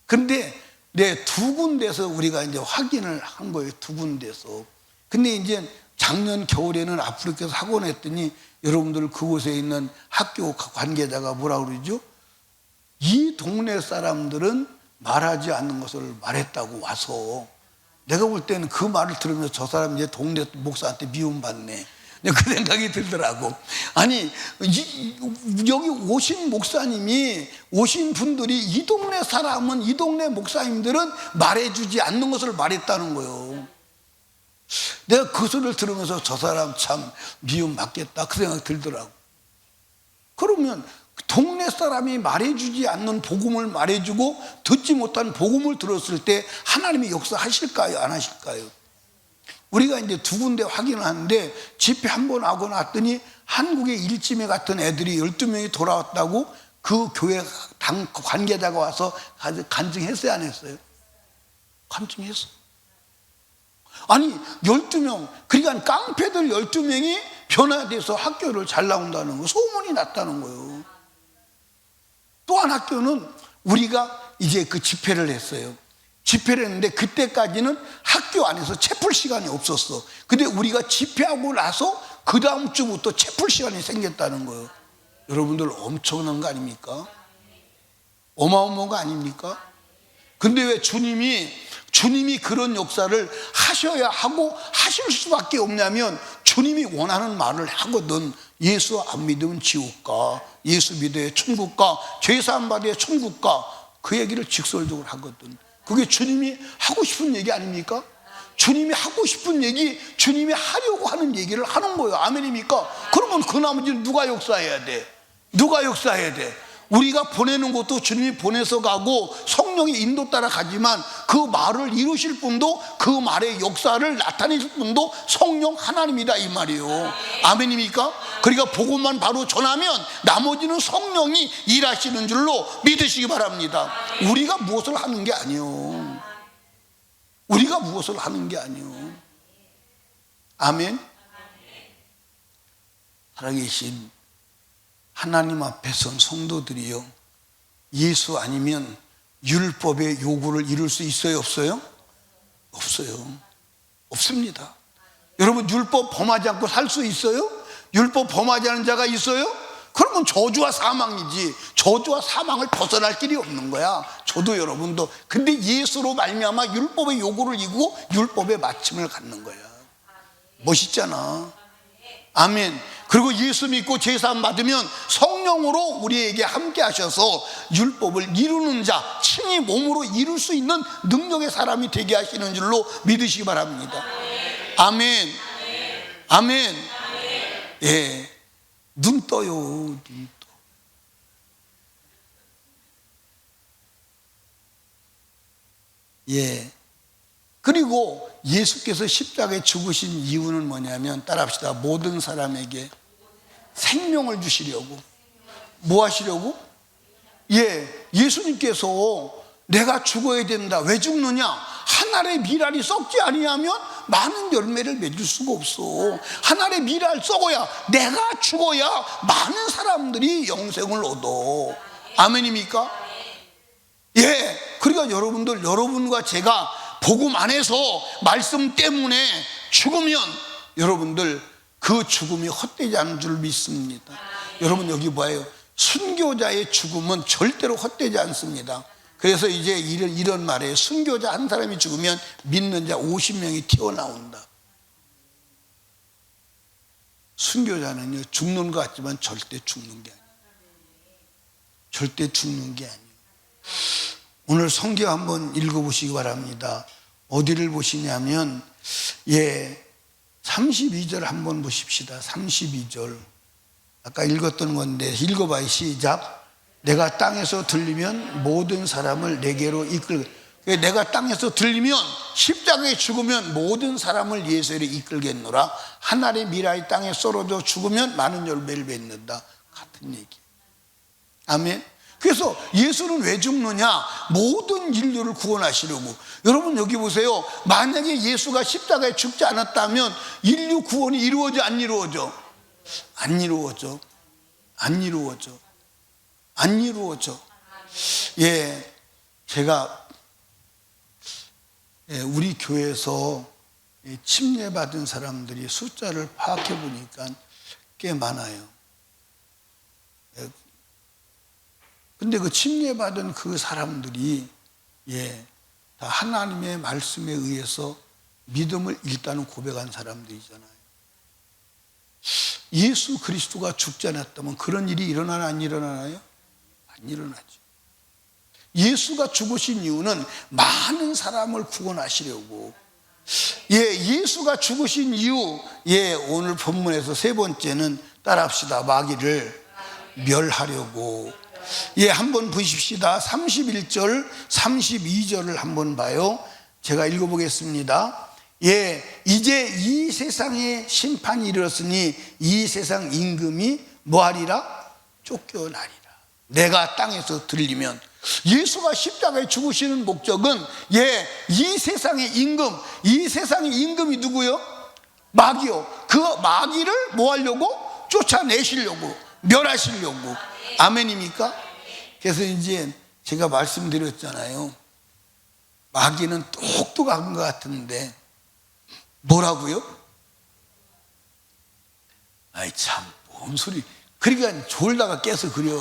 근데 두 군데서 우리가 이제 확인을 한 거예요. 두 군데서. 근데 이제 작년 겨울에는 아프리카에서 학원 했더니 여러분들 그곳에 있는 학교 관계자가 뭐라 그러죠? 이 동네 사람들은 말하지 않는 것을 말했다고 와서 내가 볼 때는 그 말을 들으면서 저 사람 이제 동네 목사한테 미움받네. 그 생각이 들더라고. 아니, 여기 오신 목사님이, 오신 분들이 이 동네 사람은, 이 동네 목사님들은 말해주지 않는 것을 말했다는 거예요. 내가 그 소리를 들으면서 저 사람 참 미움받겠다 그 생각이 들더라고. 그러면 동네 사람이 말해주지 않는 복음을 말해주고 듣지 못한 복음을 들었을 때 하나님이 역사하실까요? 안 하실까요? 우리가 이제 두 군데 확인을 하는데 집회 한 번 하고 났더니 한국에 일지매 같은 애들이 12명이 돌아왔다고 그 교회 관계자가 와서 간증했어요, 안 했어요? 간증했어. 아니 12명, 그러니까 깡패들 12명이 변화돼서 학교를 잘 나온다는 거, 소문이 났다는 거예요. 또 한 학교는 우리가 이제 그 집회를 했어요. 집회를 했는데 그때까지는 학교 안에서 채플 시간이 없었어. 근데 우리가 집회하고 나서 그 다음 주부터 채플 시간이 생겼다는 거예요. 여러분들 엄청난 거 아닙니까? 어마어마한 거 아닙니까? 근데 왜 주님이 그런 역사를 하셔야 하고 하실 수밖에 없냐면 주님이 원하는 말을 하거든. 예수 안 믿으면 지옥 가, 예수 믿어야 천국 가, 죄사함 받아야 천국 가, 그 얘기를 직설적으로 하거든. 그게 주님이 하고 싶은 얘기 아닙니까? 주님이 하고 싶은 얘기, 주님이 하려고 하는 얘기를 하는 거예요. 아멘입니까? 그러면 그 나머지는 누가 역사해야 돼? 누가 역사해야 돼? 우리가 보내는 것도 주님이 보내서 가고 성령의 인도 따라 가지만 그 말을 이루실 분도, 그 말의 역사를 나타내실 분도 성령 하나님이다 이 말이에요. 아멘입니까? 그러니까 복음만 바로 전하면 나머지는 성령이 일하시는 줄로 믿으시기 바랍니다. 우리가 무엇을 하는 게 아니에요. 우리가 무엇을 하는 게 아니에요. 아멘. 살아계신 하나님 앞에 선 성도들이요, 예수 아니면 율법의 요구를 이룰 수 있어요, 없어요? 없어요. 없습니다. 여러분 율법 범하지 않고 살 수 있어요? 율법 범하지 않은 자가 있어요? 그러면 저주와 사망이지. 저주와 사망을 벗어날 길이 없는 거야. 저도 여러분도. 근데 예수로 말미암아 율법의 요구를 이루고 율법의 마침을 갖는 거야. 멋있잖아. 아멘. 그리고 예수 믿고 제사함 받으면 성령으로 우리에게 함께 하셔서 율법을 이루는 자, 친히 몸으로 이룰 수 있는 능력의 사람이 되게 하시는 줄로 믿으시기 바랍니다. 아멘. 아멘. 예. 눈 떠요. 눈 떠. 예. 그리고 예수께서 십자가에 죽으신 이유는 뭐냐면, 따라합시다. 모든 사람에게 생명을 주시려고. 뭐 하시려고? 예, 예수님께서 내가 죽어야 된다. 왜 죽느냐? 한 알의 밀알이 썩지 아니하면 많은 열매를 맺을 수가 없어. 한 알의 밀알 썩어야, 내가 죽어야 많은 사람들이 영생을 얻어. 아멘입니까? 예. 그러니까 여러분들, 여러분과 제가 복음 안에서 말씀 때문에 죽으면 여러분들 그 죽음이 헛되지 않은 줄 믿습니다. 여러분 여기 봐요. 순교자의 죽음은 절대로 헛되지 않습니다. 그래서 이제 이런 말이에요. 순교자 한 사람이 죽으면 믿는 자 50명이 튀어나온다. 순교자는요, 죽는 것 같지만 절대 죽는 게 아니에요. 절대 죽는 게 아니에요. 오늘 성경 한번 읽어보시기 바랍니다. 어디를 보시냐면 32절 한번 보십시다. 32절. 아까 읽었던 건데 읽어봐요. 시작. 내가 땅에서 들리면 모든 사람을 내게로 내가 땅에서 들리면, 십자가에 죽으면 모든 사람을 예수로 이끌겠노라. 한 알의 밀알이 땅에 썰어져 죽으면 많은 열매를 맺는다. 같은 얘기. 아멘. 그래서 예수는 왜 죽느냐? 모든 인류를 구원하시려고. 여러분 여기 보세요. 만약에 예수가 십자가에 죽지 않았다면 인류 구원이 이루어져 안 이루어져? 안 이루어져. 안 이루어져. 안 이루어져. 예, 제가 우리 교회에서 침례받은 사람들이 숫자를 파악해 보니까 꽤 많아요. 근데 그 침례받은 그 사람들이 다 하나님의 말씀에 의해서 믿음을 일단은 고백한 사람들이잖아요. 예수 그리스도가 죽지 않았다면 그런 일이 일어나나 안 일어나나요? 안 일어나죠. 예수가 죽으신 이유는 많은 사람을 구원하시려고. 예수가 죽으신 이유, 오늘 본문에서 세 번째는 따라합시다. 마귀를 멸하려고. 한번 보십시다. 31절, 32절을 한번 봐요. 제가 읽어보겠습니다. 이제 이 세상에 심판이 이르렀으니 이 세상 임금이 뭐하리라? 쫓겨나리라. 내가 땅에서 들리면. 예수가 십자가에 죽으시는 목적은 이 세상의 임금, 이 세상의 임금이 누구요? 마귀요. 그 마귀를 뭐 하려고? 쫓아내시려고, 멸하시려고. 아멘입니까? 그래서 이제 제가 말씀드렸잖아요. 마귀는 똑똑한 것 같은데 뭐라고요? 아이 참, 뭔 소리. 그러니까 졸다가 깨서 그려.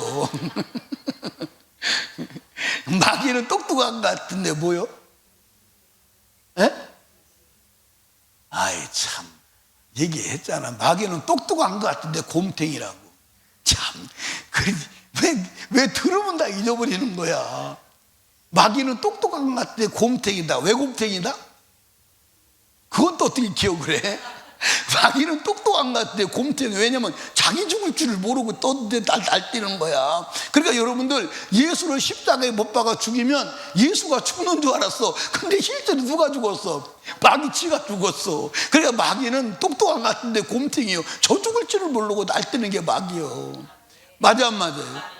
마귀는 똑똑한 것 같은데 뭐요? 아이 참, 얘기했잖아. 마귀는 똑똑한 것 같은데 곰탱이라고. 참, 왜 들으면 다 잊어버리는 거야. 마귀는 똑똑한 것 같은데 곰탱이다. 왜 곰탱이다? 그건 또 어떻게 기억을 해? 마귀는 똑똑한 것 같은데 곰탱이. 왜냐면 자기 죽을 줄을 모르고 또 날뛰는 거야. 그러니까 여러분들, 예수를 십자가에 못 박아 죽이면 예수가 죽는 줄 알았어. 근데 실제로 누가 죽었어? 마귀 지가 죽었어. 그러니까 마귀는 똑똑한 것 같은데 곰탱이요. 저 죽을 줄을 모르고 날뛰는 게 마귀요. 맞아 안 맞아요?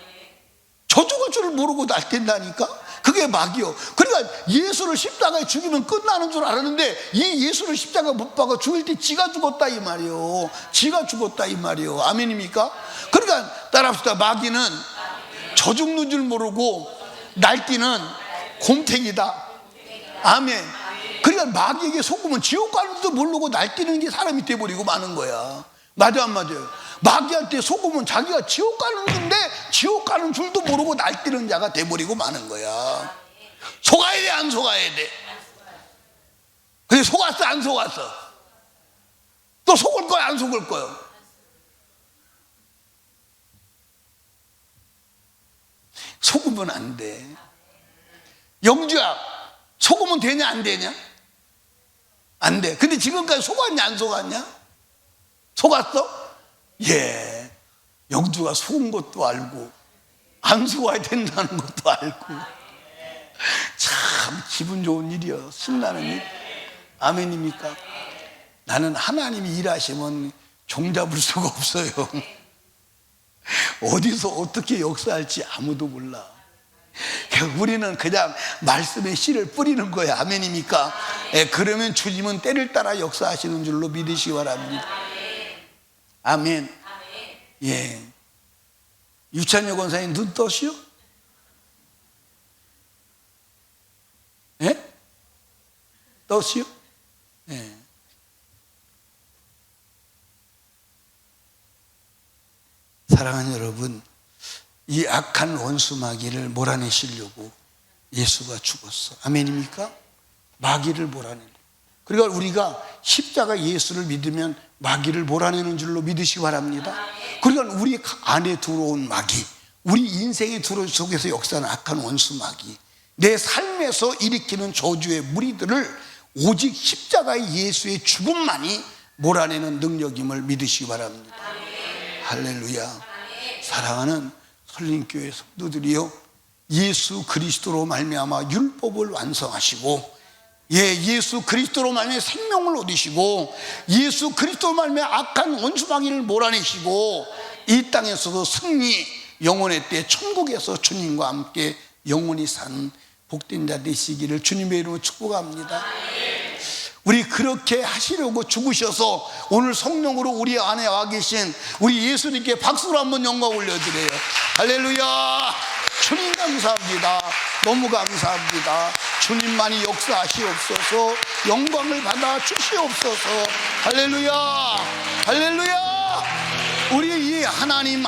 저 죽을 줄을 모르고 날뛴다니까? 그게 마귀요. 그러니까 예수를 십자가에 죽이면 끝나는 줄 알았는데 이 예수를 십자가에 못 박아 죽일 때 지가 죽었다 이 말이요. 지가 죽었다 이 말이요. 아멘입니까? 그러니까 따라합시다. 마귀는 저 죽는 줄 모르고 날뛰는 곰탱이다. 아멘. 그러니까 마귀에게 속으면 지옥 가는 줄도 모르고 날뛰는 게 사람이 돼버리고 마는 거야. 맞아 안 맞아요? 마귀한테 속으면 자기가 지옥 가는 건데 지옥 가는 줄도 모르고 날뛰는 자가 돼버리고 마는 거야. 속아야 돼 안 속아야 돼? 근데 속았어 안 속았어? 또 속을 거야 안 속을 거야? 속으면 안 돼. 영주야, 속으면 되냐 안 되냐? 안 돼. 근데 지금까지 속았냐 안 속았냐? 속았어? 영주가 속은 것도 알고 안 속아야 된다는 것도 알고. 참 기분 좋은 일이야. 신나는 일. 아멘입니까? 나는 하나님이 일하시면 종잡을 수가 없어요. 어디서 어떻게 역사할지 아무도 몰라. 우리는 그냥 말씀의 씨를 뿌리는 거예요. 아멘입니까? 그러면 주님은 때를 따라 역사하시는 줄로 믿으시기 바랍니다. 아멘. 예. 유찬여 권사님 눈 떠시오? 예? 떠시오? 예. 사랑하는 여러분, 이 악한 원수 마귀를 몰아내시려고 예수가 죽었어. 아멘입니까? 마귀를 몰아내려. 그러니까 우리가 십자가 예수를 믿으면 마귀를 몰아내는 줄로 믿으시기 바랍니다. 그러니까 우리 안에 들어온 마귀, 우리 인생의 속에서 역사하는 악한 원수 마귀, 내 삶에서 일으키는 저주의 무리들을 오직 십자가의 예수의 죽음만이 몰아내는 능력임을 믿으시기 바랍니다. 할렐루야. 사랑하는 설린교회 성도들이요, 예수 그리스도로 말미암아 율법을 완성하시고, 예수 그리스도로 말미암아 생명을 얻으시고, 예수 그리스도로 말미암아 악한 원수마귀를 몰아내시고, 이 땅에서도 승리, 영원의 때 천국에서 주님과 함께 영원히 사는 복된 자 되시기를 주님의 이름으로 축복합니다. 우리 그렇게 하시려고 죽으셔서 오늘 성령으로 우리 안에 와 계신 우리 예수님께 박수로 한번 영광 올려드려요. 할렐루야. 주님 감사합니다. 너무 감사합니다. 주님만이 역사하시옵소서. 영광을 받아 주시옵소서. 할렐루야. 할렐루야. 우리 이 하나님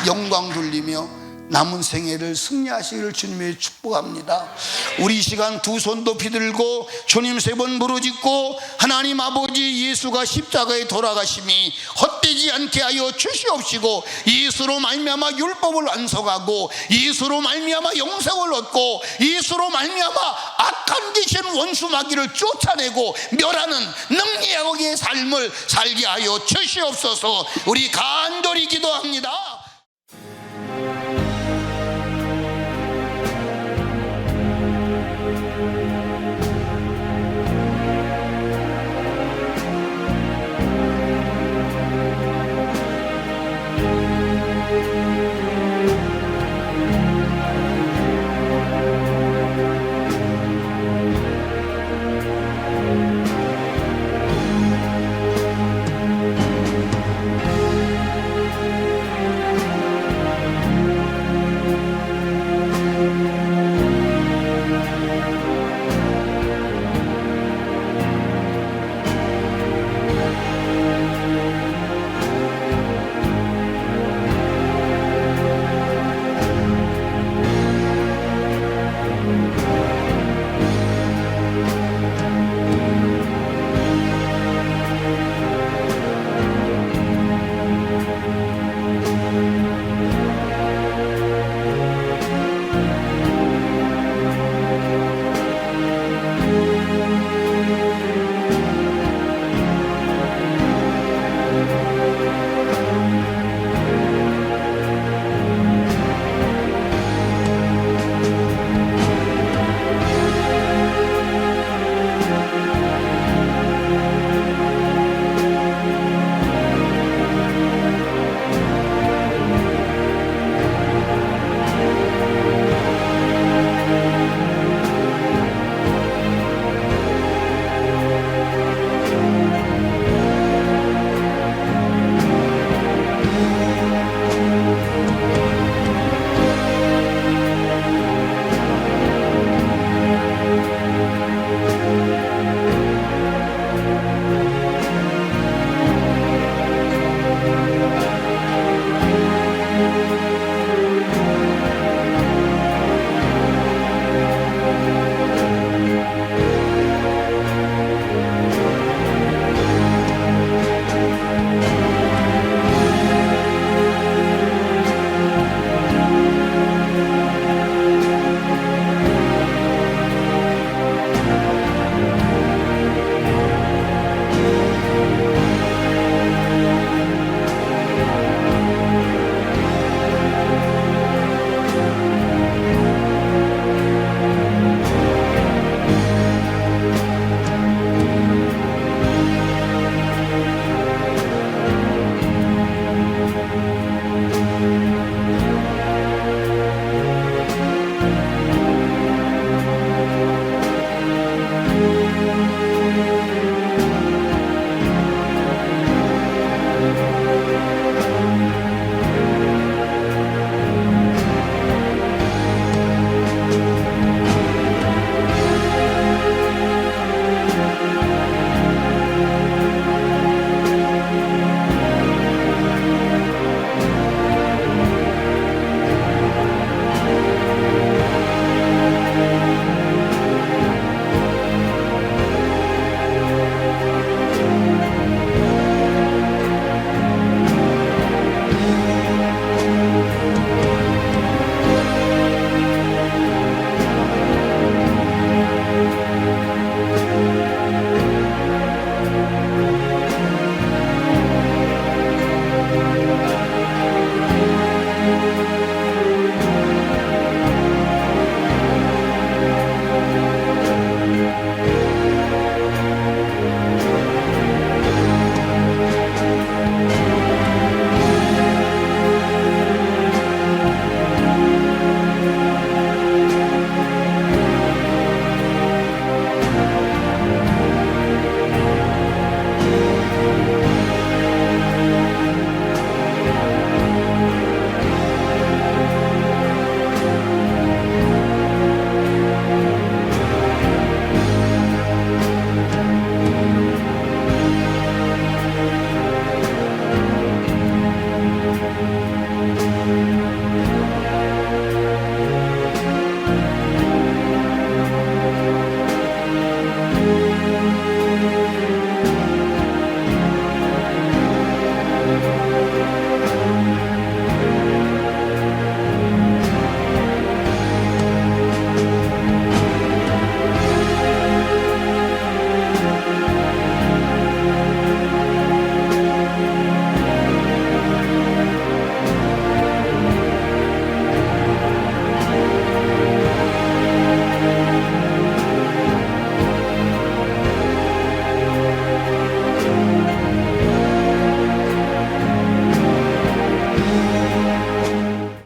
영광 돌리며 남은 생애를 승리하시기를 주님의 축복합니다. 우리 이 시간 두 손 높이 들고 주님 3번 부르짖고, 하나님 아버지, 예수가 십자가에 돌아가심이 헛되지 않게 하여 주시옵시고, 예수로 말미암아 율법을 완성하고, 예수로 말미암아 영생을 얻고, 예수로 말미암아 악한 귀신 원수 마귀를 쫓아내고 멸하는 능력의 삶을 살게 하여 주시옵소서. 우리 간절히 기도합니다.